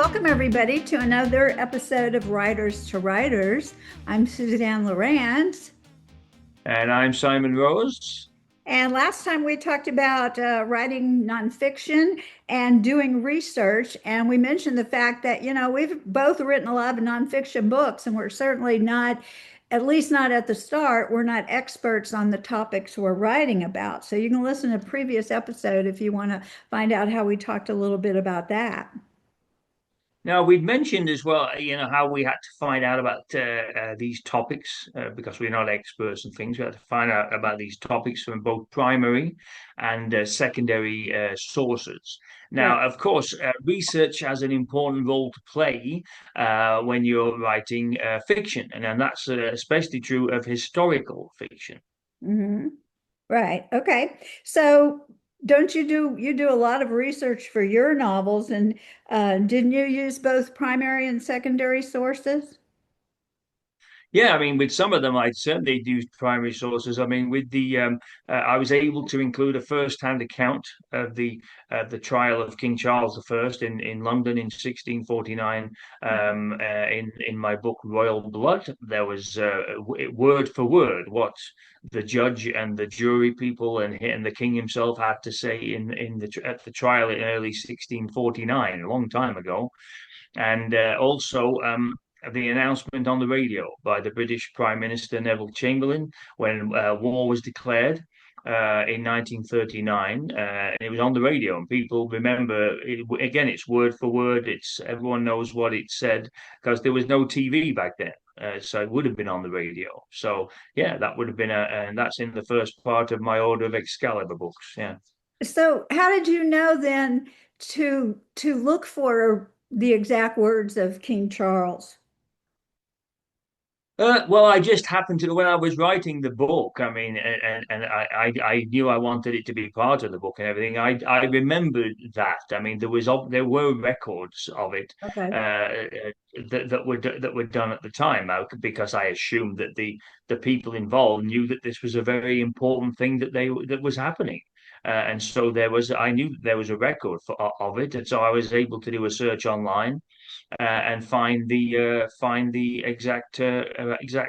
welcome everybody to another episode of Writers to Writers. I'm Suzanne Lieurance. And I'm Simon Rose. And last time we talked about writing nonfiction and doing research. And we mentioned the fact that, we've both written a lot of nonfiction books, and we're certainly not, at least not at the start, we're not experts on the topics we're writing about. So you can listen to a previous episode if you want to find out how we talked a little bit about that. Now, we'd mentioned as well, how we had to find out about these topics because we're not experts in things. We had to find out about these topics from both primary and secondary sources. Right. Now, of course, research has an important role to play when you're writing fiction, and that's especially true of historical fiction. Hmm. Right. Okay. So don't you do a lot of research for your novels, and didn't you use both primary and secondary sources? Yeah, I mean, with some of them, I certainly used primary sources. I mean, with I was able to include a first-hand account of the trial of King Charles I in London in 1649. In my book Royal Blood, there was word for word what the judge and the jury people and the king himself had to say at the trial in early 1649, a long time ago. And also the announcement on the radio by the British Prime Minister Neville Chamberlain when war was declared in 1939. It was on the radio, and people remember it, again. It's word for word. It's everyone knows what it said because there was no TV back then. So it would have been on the radio. So yeah, that would have been and that's in the first part of my Order of Excalibur books. Yeah. So how did you know then to look for the exact words of King Charles? Well, I just happened to when I was writing the book. I mean, and I knew I wanted it to be part of the book and everything. I remembered that. I mean, there were records of it Okay. that were done at the time because I assumed that the people involved knew that this was a very important thing that was happening. And so I knew that there was a record of it, and so I was able to do a search online and find the exact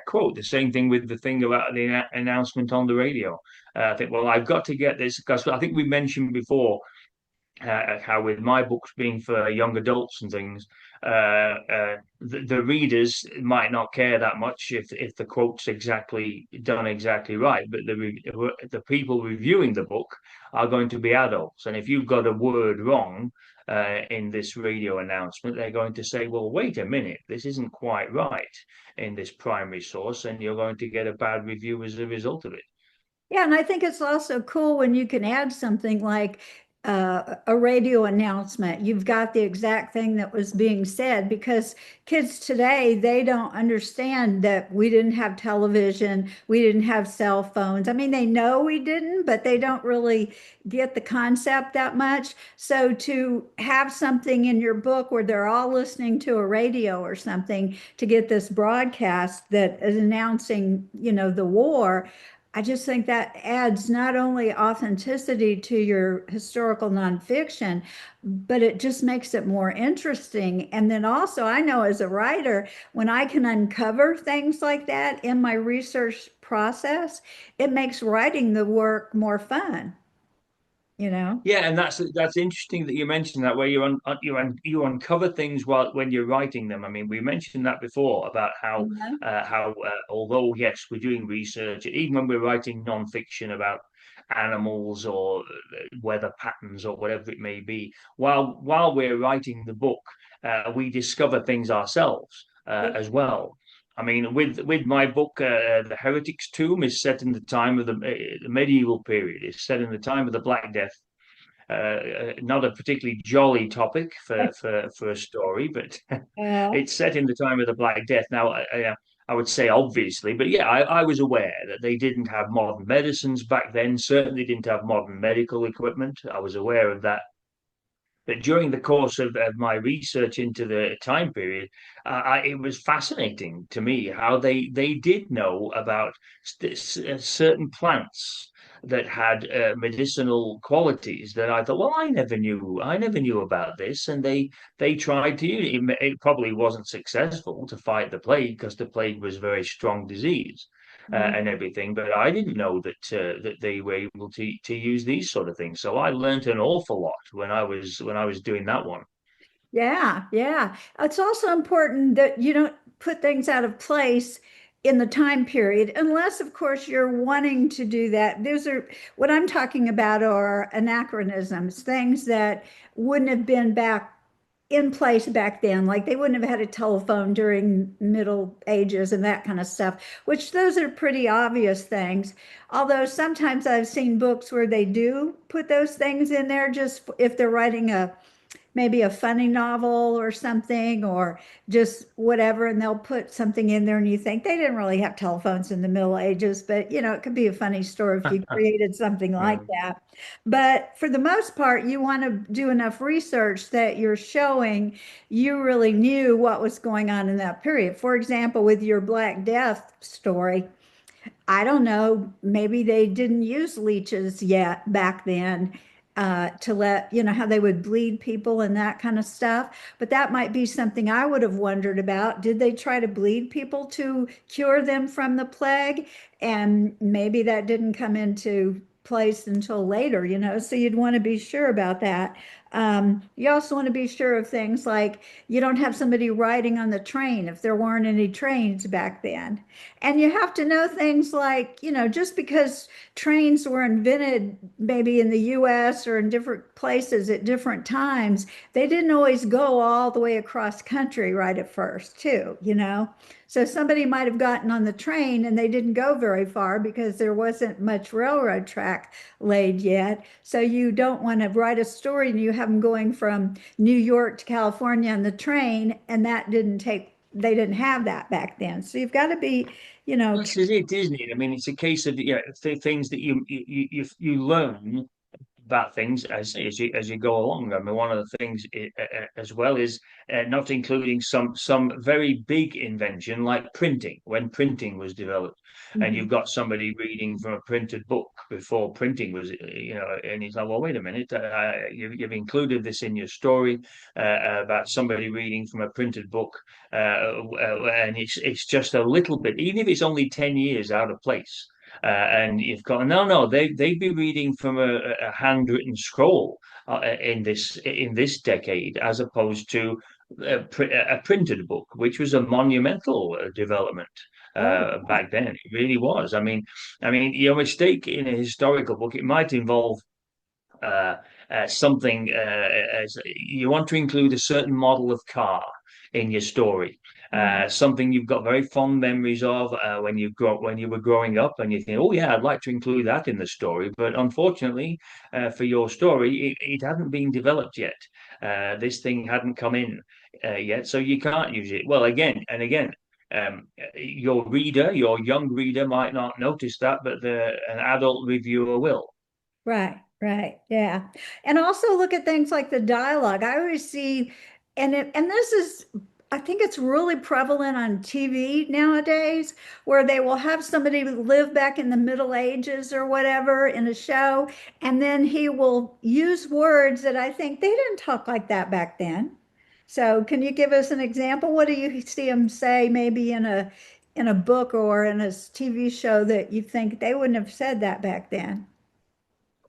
quote. The same thing with the thing about the announcement on the radio. I think, well, I've got to get this because I think we mentioned before how with my books being for young adults and things, the readers might not care that much if the quote's exactly done exactly right, but the people reviewing the book are going to be adults, and if you've got a word wrong in this radio announcement, they're going to say, "Well, wait a minute, this isn't quite right in this primary source," and you're going to get a bad review as a result of it. Yeah, and I think it's also cool when you can add something like a radio announcement. You've got the exact thing that was being said because kids today, they don't understand that we didn't have television, we didn't have cell phones. I mean, they know we didn't, but they don't really get the concept that much. So to have something in your book where they're all listening to a radio or something to get this broadcast that is announcing, the war. I just think that adds not only authenticity to your historical nonfiction, but it just makes it more interesting. And then also, I know as a writer, when I can uncover things like that in my research process, it makes writing the work more fun, you know? Yeah, and that's interesting that you mentioned that where you uncover things when you're writing them. I mean, we mentioned that before about Mhm. how although yes, we're doing research, even when we're writing nonfiction about animals or weather patterns or whatever it may be, while we're writing the book, we discover things ourselves as well. I mean, with my book, The Heretic's Tomb is set in the time of the medieval period. It's set in the time of the Black Death, not a particularly jolly topic for a story, but Uh, it's set in the time of the Black Death. Now, I would say obviously, but yeah, I was aware that they didn't have modern medicines back then. Certainly didn't have modern medical equipment. I was aware of that. But during the course of my research into the time period, it was fascinating to me how they did know about certain plants that had medicinal qualities that I thought, well, I never knew about this, and they tried to use it. It probably wasn't successful to fight the plague because the plague was a very strong disease. And everything, but I didn't know that they were able to use these sort of things. So I learned an awful lot when I was doing that one. Yeah, yeah. It's also important that you don't put things out of place in the time period, unless, of course, you're wanting to do that. Those are what I'm talking about are anachronisms, things that wouldn't have been back in place back then. Like they wouldn't have had a telephone during Middle Ages and that kind of stuff, which those are pretty obvious things. Although sometimes I've seen books where they do put those things in there just if they're writing a maybe a funny novel or something, or just whatever, and they'll put something in there and you think they didn't really have telephones in the Middle Ages, but it could be a funny story if you created something like Mm. that. But for the most part, you want to do enough research that you're showing you really knew what was going on in that period. For example, with your Black Death story, I don't know, maybe they didn't use leeches yet back then, to let, how they would bleed people and that kind of stuff. But that might be something I would have wondered about. Did they try to bleed people to cure them from the plague? And maybe that didn't come into place until later, so you'd want to be sure about that. You also want to be sure of things like you don't have somebody riding on the train if there weren't any trains back then. And you have to know things like, just because trains were invented maybe in the US or in different places at different times, they didn't always go all the way across country right at first, too. So somebody might have gotten on the train and they didn't go very far because there wasn't much railroad track laid yet. So you don't want to write a story and you have them going from New York to California on the train, and they didn't have that back then. So you've got to be, This is it, isn't it? I mean, it's a case of things that you learn about things as you go along. I mean, one of the things as well is not including some very big invention like printing. When printing was developed, and Mhm. you've got somebody reading from a printed book before printing was, and he's like, well, wait a minute, you've included this in your story about somebody reading from a printed book, and it's just a little bit, even if it's only 10 years out of place. And you've got no, they'd be reading from a handwritten scroll in this decade, as opposed to a printed book, which was a monumental development Oh, back then. It really was. I mean, your mistake in a historical book, it might involve uh, something as you want to include a certain model of car in your story. yeah. Something you've got very fond memories of when you were growing up, and you think, oh yeah, I'd like to include that in the story. But unfortunately, for your story, it hadn't been developed yet. This thing hadn't come in yet, so you can't use it. Well, again and again, your young reader might not notice that, but an adult reviewer will. Right, right, yeah. And also look at things like the dialogue. I always see, and this is, I think it's really prevalent on TV nowadays, where they will have somebody live back in the Middle Ages or whatever in a show, and then he will use words that I think they didn't talk like that back then. So can you give us an example? What do you see him say maybe in a book or in a TV show that you think they wouldn't have said that back then?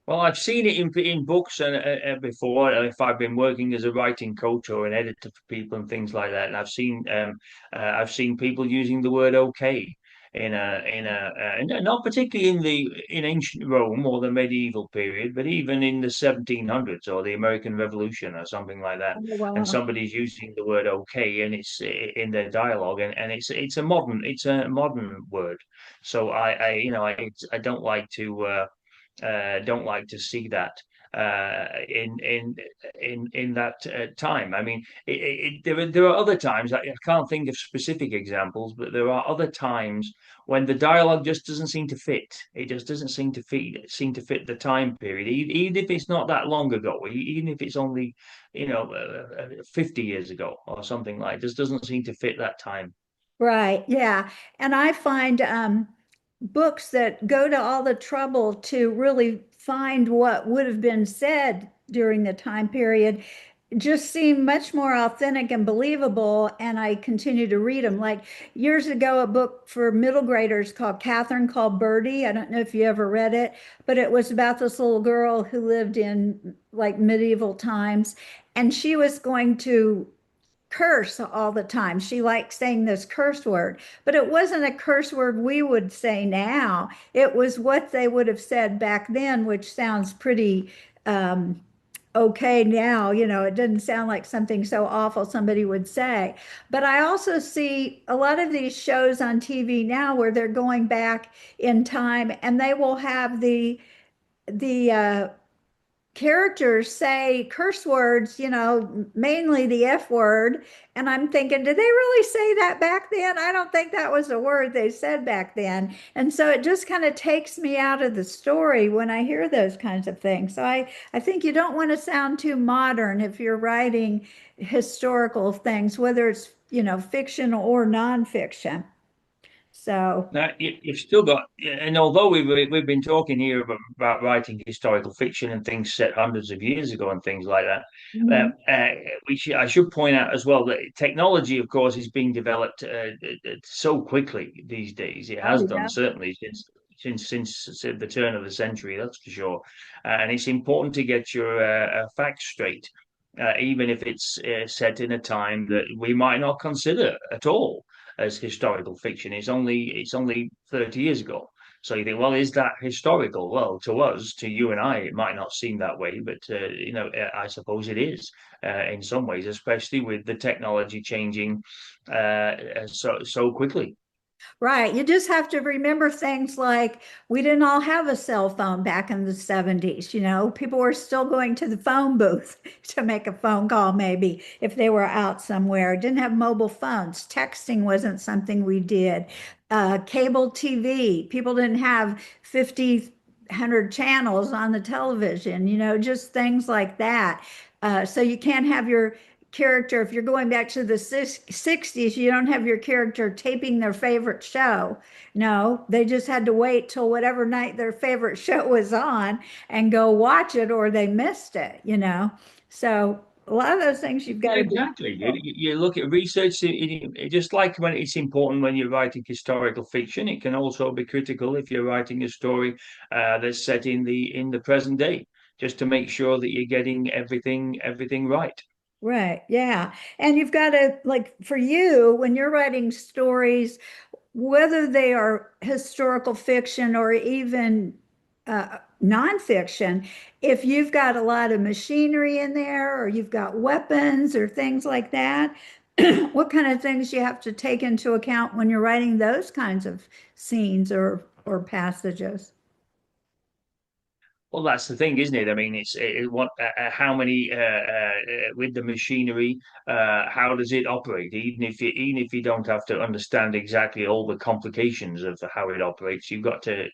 Well, I've seen it in books and before. If I've been working as a writing coach or an editor for people and things like that, and I've seen people using the word "okay" not particularly in ancient Rome or the medieval period, but even in the 1700s or the American Revolution or something like that. Oh, And wow. somebody's using the word "okay" and it's in their dialogue, and it's a modern word. So I don't like to. Don't like to see that. in that time. I mean, there are other times I can't think of specific examples, but there are other times when the dialogue just doesn't seem to fit. It just doesn't seem to fit the time period, even if it's not that long ago, even if it's only 50 years ago or something like. It just doesn't seem to fit that time. Right, yeah. And I find books that go to all the trouble to really find what would have been said during the time period just seem much more authentic and believable. And I continue to read them. Like years ago, a book for middle graders called Catherine Called Birdie. I don't know if you ever read it, but it was about this little girl who lived in like medieval times. And she was going to curse all the time. She liked saying this curse word, but it wasn't a curse word we would say now. It was what they would have said back then, which sounds pretty okay now. It doesn't sound like something so awful somebody would say. But I also see a lot of these shows on TV now where they're going back in time and they will have the characters say curse words, mainly the F word. And I'm thinking, did they really say that back then? I don't think that was a word they said back then. And so it just kind of takes me out of the story when I hear those kinds of things. So I think you don't want to sound too modern if you're writing historical things, whether it's, fiction or nonfiction. So, Now, you've still got, and although we've been talking here about writing historical fiction and things set hundreds of years ago and things like that, mhm. I should point out as well that technology, of course, is being developed so quickly these days. It Oh, has done yeah. certainly since the turn of the century, that's for sure. And it's important to get your facts straight, even if it's set in a time that we might not consider at all as historical fiction. It's only 30 years ago. So you think, well, is that historical? Well, to us, to you and I, it might not seem that way, but I suppose it is in some ways, especially with the technology changing so quickly. Right. You just have to remember things like we didn't all have a cell phone back in the 70s. People were still going to the phone booth to make a phone call, maybe if they were out somewhere. Didn't have mobile phones. Texting wasn't something we did. Cable TV. People didn't have 50, 100 channels on the television, just things like that. So you can't have your character, if you're going back to the 60s, you don't have your character taping their favorite show. No, they just had to wait till whatever night their favorite show was on and go watch it or they missed it. So a lot of those things you've got Yeah, to be exactly. You, careful. you look at research, just like when it's important when you're writing historical fiction, it can also be critical if you're writing a story that's set in the present day, just to make sure that you're getting everything right. Right. Yeah. And you've got to, like, for you, when you're writing stories, whether they are historical fiction or even nonfiction, if you've got a lot of machinery in there or you've got weapons or things like that, what kind of things you have to take into account when you're writing those kinds of scenes or passages? Well, that's the thing, isn't it? I mean, what how many with the machinery, how does it operate? Even if you don't have to understand exactly all the complications of how it operates, you've got to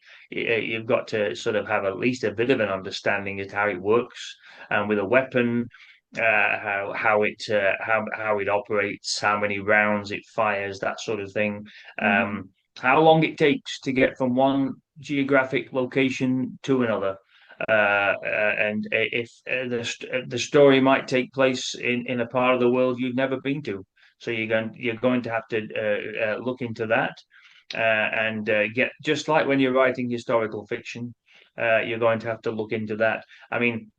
sort of have at least a bit of an understanding as to how it works, and with a weapon, how it operates, how many rounds it fires, that sort of thing. Mhm. How long it takes to get from one geographic location to another, and if the story might take place in a part of the world you've never been to, so you're going to have to look into that, and get just like when you're writing historical fiction, you're going to have to look into that. I mean,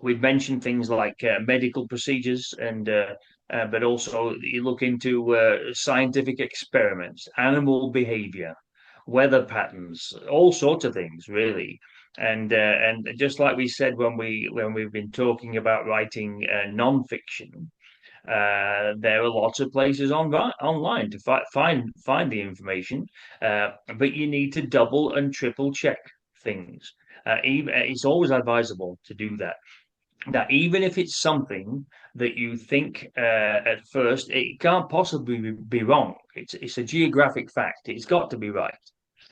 we've mentioned things like medical procedures and but also you look into scientific experiments, animal behavior, weather patterns, all sorts of things, really. And just like we said when we've been talking about writing non-fiction, there are lots of places online to find the information, but you need to double and triple check things. Even it's always advisable to do that. That even if it's something that you think at first it can't possibly be wrong, it's a geographic fact. It's got to be right.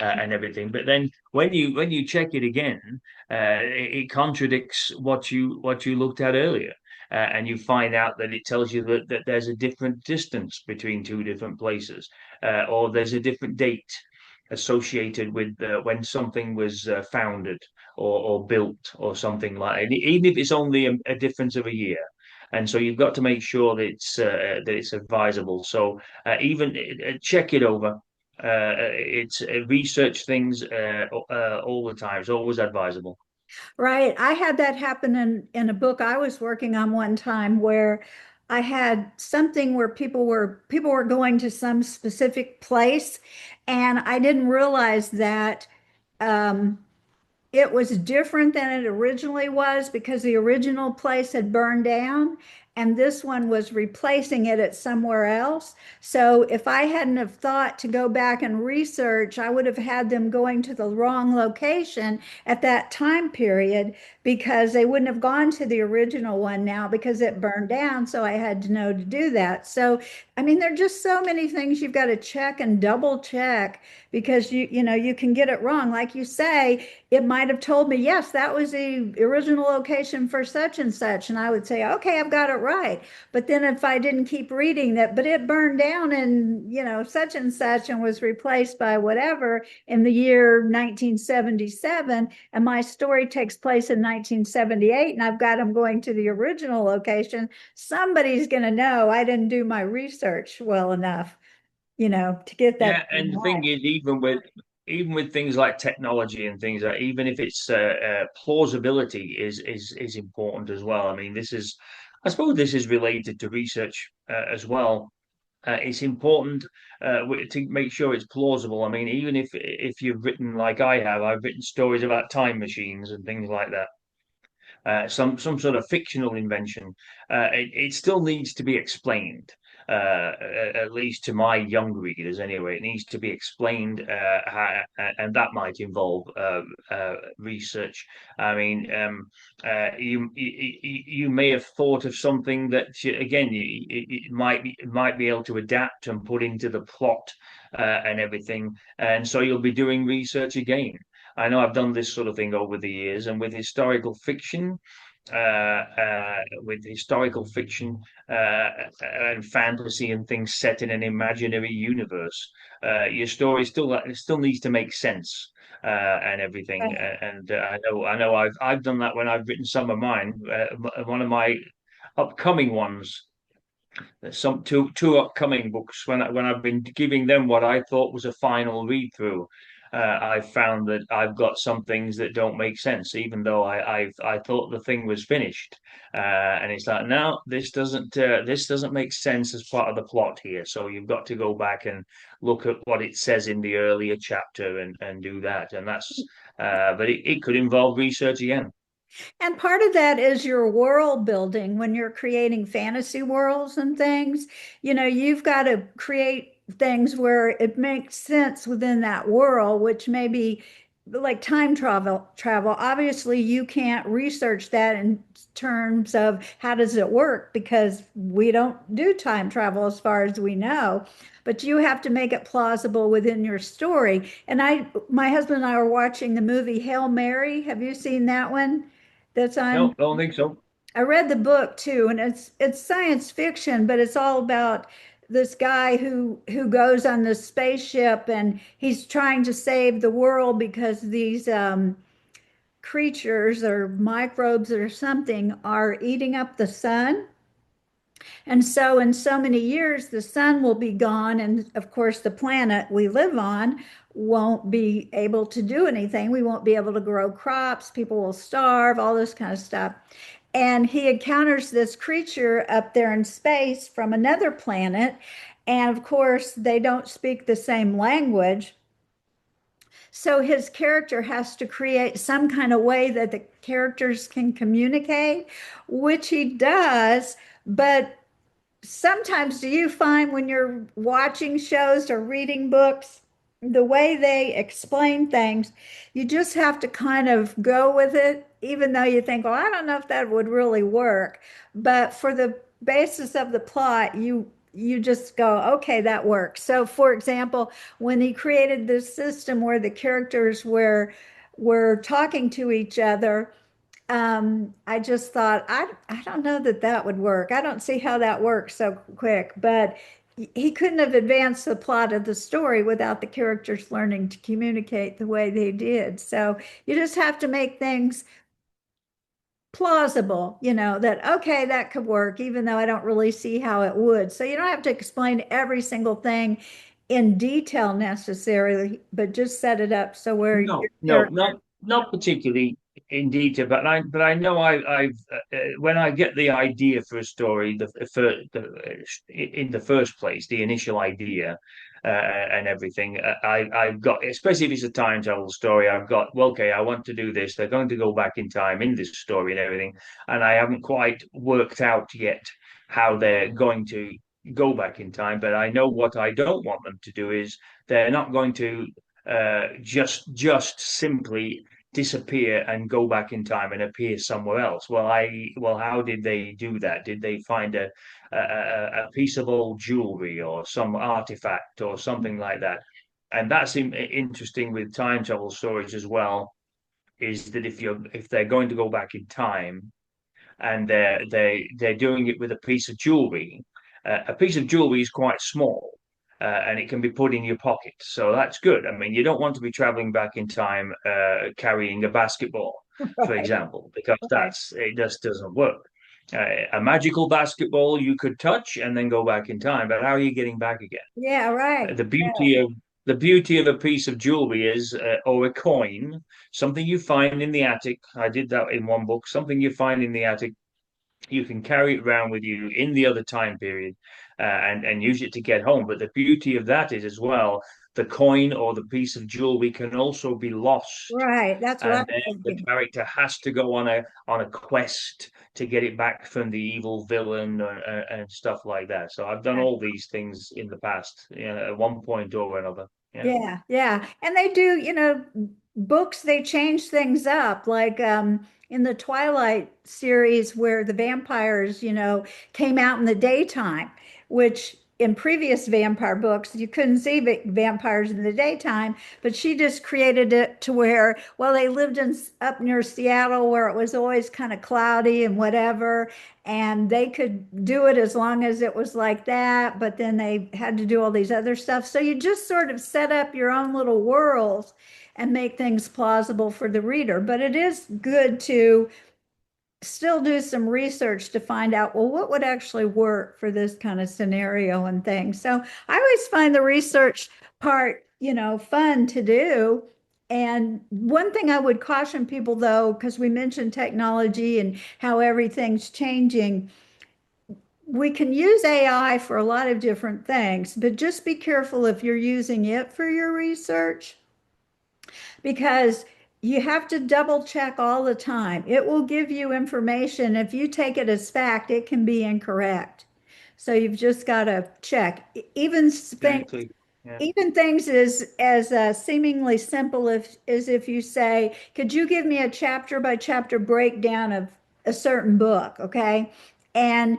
And everything, but then when you check it again, it contradicts what you looked at earlier, and you find out that it tells you that there's a different distance between two different places, or there's a different date associated with when something was founded or built or something like that, even if it's only a difference of a year. And so you've got to make sure that it's advisable. So even check it over. It's research things all the time. It's always advisable. Right. I had that happen in a book I was working on one time where I had something where people were going to some specific place, and I didn't realize that um, it was different than it originally was because the original place had burned down and this one was replacing it at somewhere else. So if I hadn't have thought to go back and research, I would have had them going to the wrong location at that time period because they wouldn't have gone to the original one now because it burned down. So I had to know to do that. So, I mean, there are just so many things you've got to check and double check because you can get it wrong. Like you say, it might have told me, yes, that was the original location for such and such. And I would say, okay, I've got it right. But then if I didn't keep reading that, but it burned down in, such and such and was replaced by whatever in the year 1977. And my story takes place in 1978. And I've got them going to the original location. Somebody's going to know I didn't do my research well enough, to get that Yeah, and the thing right. is, even with things like technology and things like, even if it's plausibility is important as well. I mean, I suppose this is related to research as well. It's important to make sure it's plausible. I mean, even if you've written like I have, I've written stories about time machines and things like that, some sort of fictional invention, it still needs to be explained. At least to my young readers, anyway, it needs to be explained, and that might involve research. I mean, you may have thought of something that again you might be able to adapt and put into the plot and everything, and so you'll be doing research again. I know I've done this sort of thing over the years, and with historical fiction and fantasy and things set in an imaginary universe, your story still needs to make sense and everything. And I know I've done that when I've written some of mine. One of my upcoming ones, some two upcoming books, when I've been giving them what I thought was a final read through, I found that I've got some things that don't make sense, even though I thought the thing was finished, and it's like, no, this doesn't make sense as part of the plot here. So you've got to go back and look at what it says in the earlier chapter and do that, and that's but it could involve research again. And part of that is your world building when you're creating fantasy worlds and things. You've got to create things where it makes sense within that world, which may be like time travel. Obviously, you can't research that in terms of how does it work because we don't do time travel as far as we know. But you have to make it plausible within your story. And my husband and I are watching the movie Hail Mary. Have you seen that one? That's No, on. don't think so. I read the book too, and it's science fiction, but it's all about this guy who goes on this spaceship and he's trying to save the world because these creatures or microbes or something are eating up the sun. And so, in so many years, the sun will be gone. And of course, the planet we live on won't be able to do anything. We won't be able to grow crops. People will starve, all this kind of stuff. And he encounters this creature up there in space from another planet. And of course, they don't speak the same language. So his character has to create some kind of way that the characters can communicate, which he does. But sometimes do you find when you're watching shows or reading books the way they explain things, you just have to kind of go with it, even though you think, well, I don't know if that would really work. But for the basis of the plot, you just go, okay, that works. So for example, when he created this system where the characters were talking to each other, I just thought, I don't know that that would work. I don't see how that works so quick, but he couldn't have advanced the plot of the story without the characters learning to communicate the way they did. So you just have to make things plausible, that, okay, that could work, even though I don't really see how it would. So you don't have to explain every single thing in detail necessarily, but just set it up so where your No, no, character, not particularly in detail, but I know when I get the idea for a story, in the first place, the initial idea and everything, I've got, especially if it's a time travel story, I've got, well, okay, I want to do this. They're going to go back in time in this story and everything, and I haven't quite worked out yet how they're going to go back in time, but I know what I don't want them to do is they're not going to just simply disappear and go back in time and appear somewhere else. Well, how did they do that? Did they find a piece of old jewelry or some artifact or something like that? And that's interesting with time travel stories as well. Is that if they're going to go back in time and they're doing it with a piece of jewelry. A piece of jewelry is quite small, and it can be put in your pocket, so that's good. I mean, you don't want to be traveling back in time carrying a basketball, for right, example, because right. that's it just doesn't work. A magical basketball you could touch and then go back in time, but how are you getting back again? Yeah, right. The beauty of a piece of jewelry is, or a coin, something you find in the attic. I did that in one book. Something you find in the attic, you can carry it around with you in the other time period, and use it to get home. But the beauty of that is as well, the coin or the piece of jewelry can also be lost, Right. That's what and I'm then the thinking. character has to go on a quest to get it back from the evil villain, and stuff like that. So I've done all these things in the past, at one point or another. Yeah. Yeah, yeah. And they do, books, they change things up. Like in the Twilight series where the vampires, came out in the daytime, which in previous vampire books, you couldn't see vampires in the daytime, but she just created it to where, well, they lived up near Seattle where it was always kind of cloudy and whatever, and they could do it as long as it was like that, but then they had to do all these other stuff. So you just sort of set up your own little worlds and make things plausible for the reader. But it is good to still do some research to find out, well, what would actually work for this kind of scenario and things. So I always find the research part, fun to do. And one thing I would caution people though, because we mentioned technology and how everything's changing, we can use AI for a lot of different things, but just be careful if you're using it for your research because you have to double check all the time. It will give you information. If you take it as fact, it can be incorrect. So you've just got to check. Exactly. Yeah. Even things as seemingly simple as if you say, "Could you give me a chapter by chapter breakdown of a certain book?" Okay, and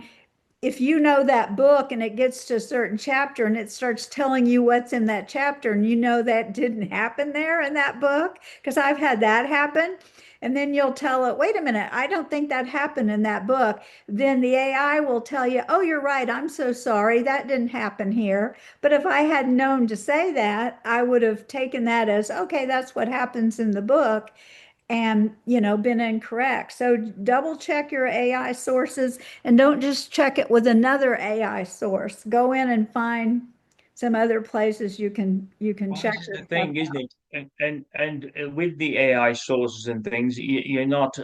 if you know that book and it gets to a certain chapter and it starts telling you what's in that chapter and you know that didn't happen there in that book, because I've had that happen. And then you'll tell it, wait a minute, I don't think that happened in that book. Then the AI will tell you, oh, you're right. I'm so sorry. That didn't happen here. But if I had known to say that, I would have taken that as, okay, that's what happens in the book and been incorrect. So double check your AI sources and don't just check it with another AI source. Go in and find some other places you can Well, check this is this the stuff thing, isn't out. it? And with the AI sources and things, you're not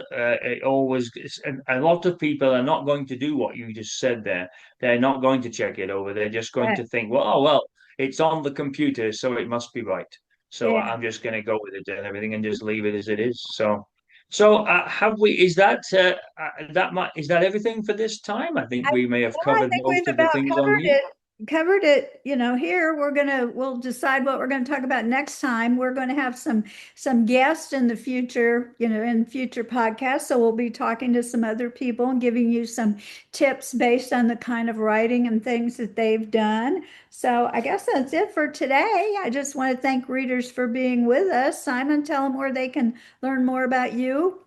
always. And a lot of people are not going to do what you just said there. They're not going to check it over. They're just going Right. to think, well, oh well, it's on the computer, so it must be right. So Yeah. I'm just going to go with it and everything, and just leave it as it is. So have we? Is that is that everything for this time? I think I, we may have well, I covered think we've most of the about things on covered here. it. covered it, here. We'll decide what we're gonna talk about next time. We're gonna have some guests in the future, in future podcasts. So we'll be talking to some other people and giving you some tips based on the kind of writing and things that they've done. So I guess that's it for today. I just want to thank readers for being with us. Simon, tell them where they can learn more about you.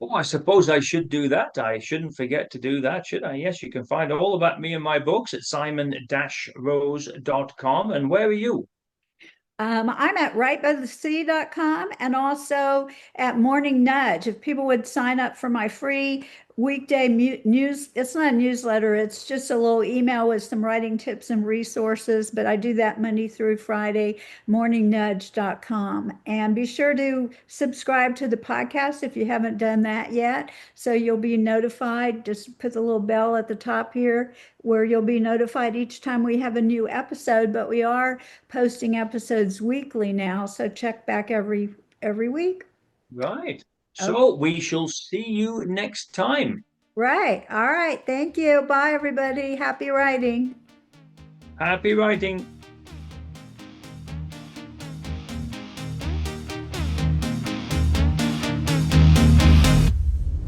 Oh, I suppose I should do that. I shouldn't forget to do that, should I? Yes, you can find all about me and my books at simon-rose.com. And where are you? I'm at rightbythesea.com and also at Morning Nudge. If people would sign up for my free weekday news, it's not a newsletter, it's just a little email with some writing tips and resources, but I do that Monday through Friday, morningnudge.com. And be sure to subscribe to the podcast if you haven't done that yet, so you'll be notified. Just put the little bell at the top here where you'll be notified each time we have a new episode, but we are posting episodes weekly now, so check back every week. Right. Oh, So we shall see you next time. right. All right. Thank you. Bye, everybody. Happy writing. Happy writing.